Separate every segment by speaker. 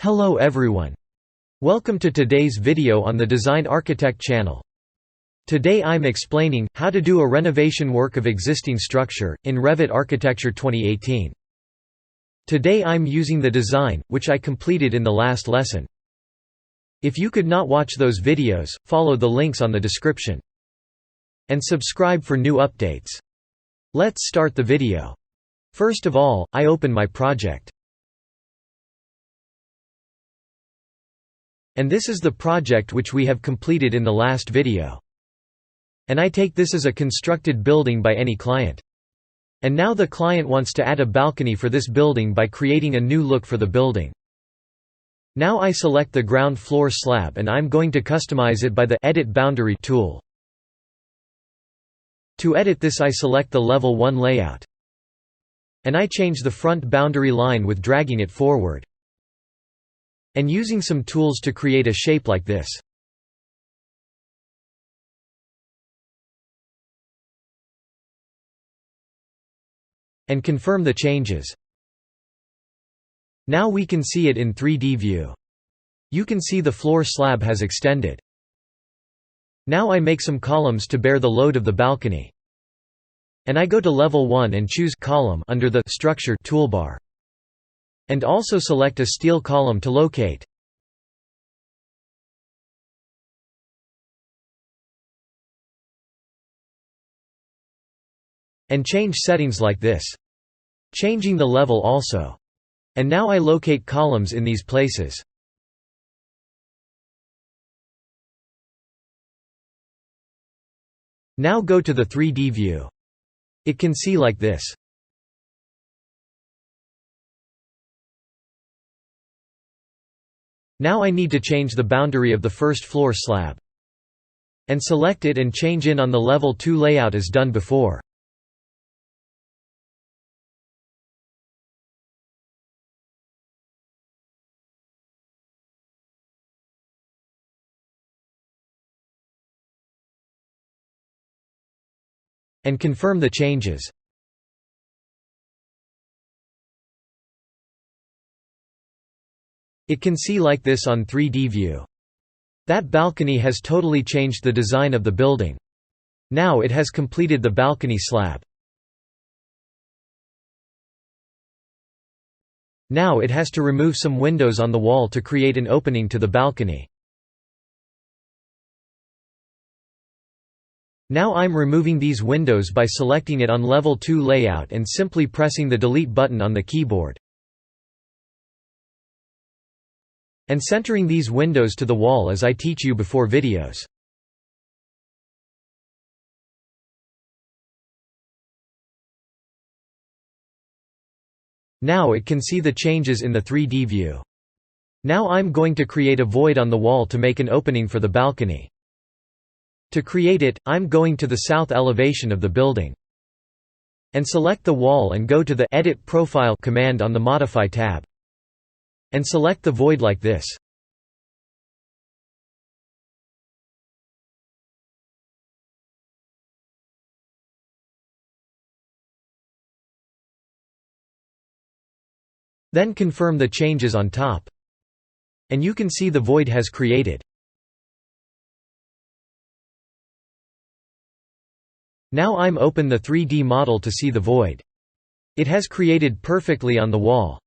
Speaker 1: Hello everyone. Welcome to today's video on the Design Architect channel. Today I'm explaining how to do a renovation work of existing structure in Revit Architecture 2018. Today I'm using the design, which I completed in the last lesson. If you could not watch those videos, follow the links on the description. And subscribe for new updates. Let's start the video. First of all, I open my project. And this is the project which we have completed in the last video. And I take this as a constructed building by any client. And now the client wants to add a balcony for this building by creating a new look for the building. Now I select the ground floor slab and I'm going to customize it by the Edit Boundary tool. To edit this I select the Level 1 layout. And I change the front boundary line with dragging it forward. And using some tools to create a shape like this. And confirm the changes. Now we can see it in 3D view. You can see the floor slab has extended. Now I make some columns to bear the load of the balcony. And I go to Level 1 and choose Column under the Structure toolbar. And also select a steel column to locate. And change settings like this. Changing the level also. And now I locate columns in these places. Now go to the 3D view. It can see like this. Now I need to change the boundary of the first floor slab. And select it and change in on the Level 2 layout as done before. And confirm the changes. It can see like this on 3D view. That balcony has totally changed the design of the building. Now it has completed the balcony slab. Now it has to remove some windows on the wall to create an opening to the balcony. Now I'm removing these windows by selecting it on Level 2 layout and simply pressing the Delete button on the keyboard. And centering these windows to the wall as I teach you before videos. Now it can see the changes in the 3D view. Now I'm going to create a void on the wall to make an opening for the balcony. To create it, I'm going to the south elevation of the building. And select the wall and go to the Edit Profile command on the Modify tab. And select the void like this. Then confirm the changes on top. And you can see the void has created. Now I'm open the 3D model to see the void. It has created perfectly on the wall.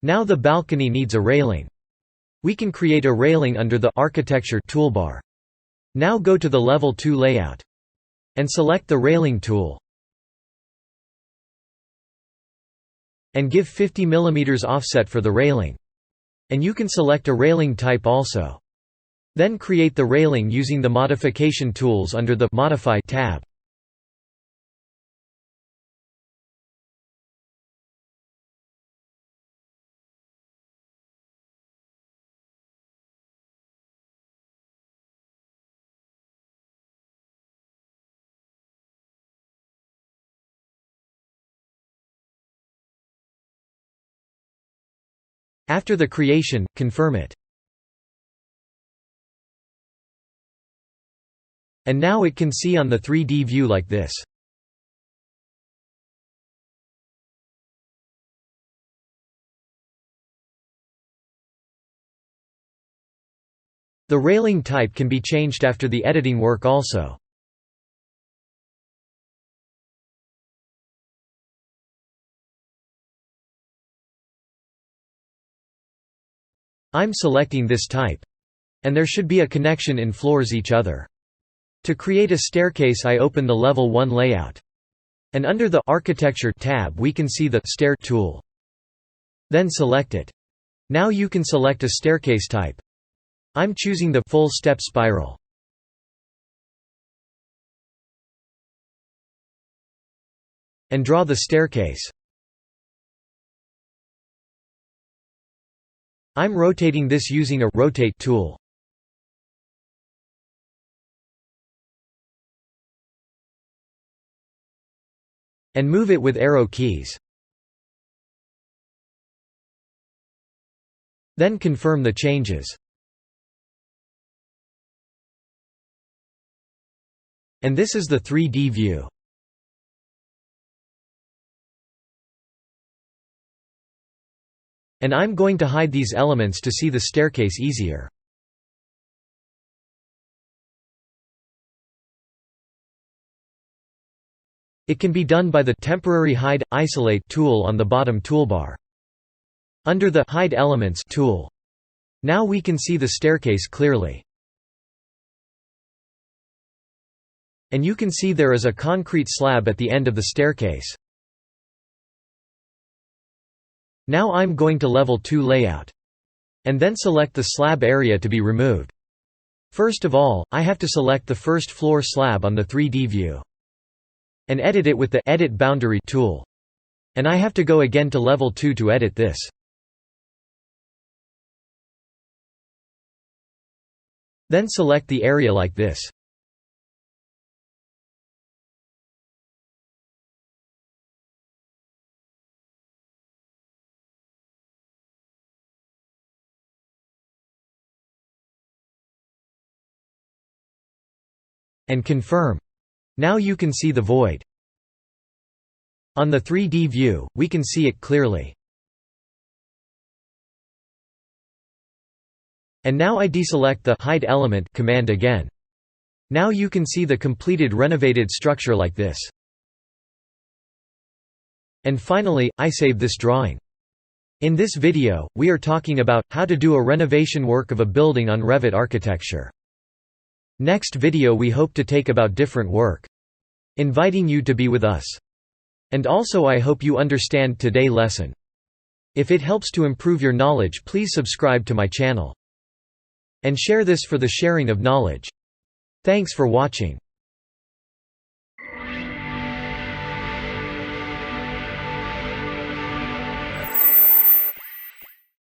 Speaker 1: Now the balcony needs a railing. We can create a railing under the Architecture toolbar. Now go to the Level 2 layout. And select the Railing tool. And give 50 mm offset for the railing. And you can select a railing type also. Then create the railing using the Modification tools under the Modify tab. After the creation, confirm it. And now it can see on the 3D view like this. The railing type can be changed after the editing work also. I'm selecting this type. And there should be a connection in floors each other. To create a staircase, I open the Level 1 layout. And under the Architecture tab we can see the Stair tool. Then select it. Now you can select a staircase type. I'm choosing the full step spiral. And draw the staircase. I'm rotating this using a Rotate tool. And move it with arrow keys. Then confirm the changes. And this is the 3D view. And I'm going to hide these elements to see the staircase easier. It can be done by the Temporary Hide – Isolate tool on the bottom toolbar. Under the Hide Elements tool. Now we can see the staircase clearly. And you can see there is a concrete slab at the end of the staircase. Now I'm going to Level 2 layout. And then select the slab area to be removed. First of all, I have to select the first floor slab on the 3D view. And edit it with the Edit Boundary tool. And I have to go again to Level 2 to edit this. Then select the area like this. And confirm. Now you can see the void. On the 3D view, we can see it clearly. And now I deselect the Hide Element command again. Now you can see the completed renovated structure like this. And finally, I save this drawing. In this video, we are talking about how to do a renovation work of a building on Revit architecture. Next video we hope to take about different work. Inviting you to be with us. And also I hope you understand today lesson. If it helps to improve your knowledge, please subscribe to my channel. And share this for the sharing of knowledge. Thanks for watching.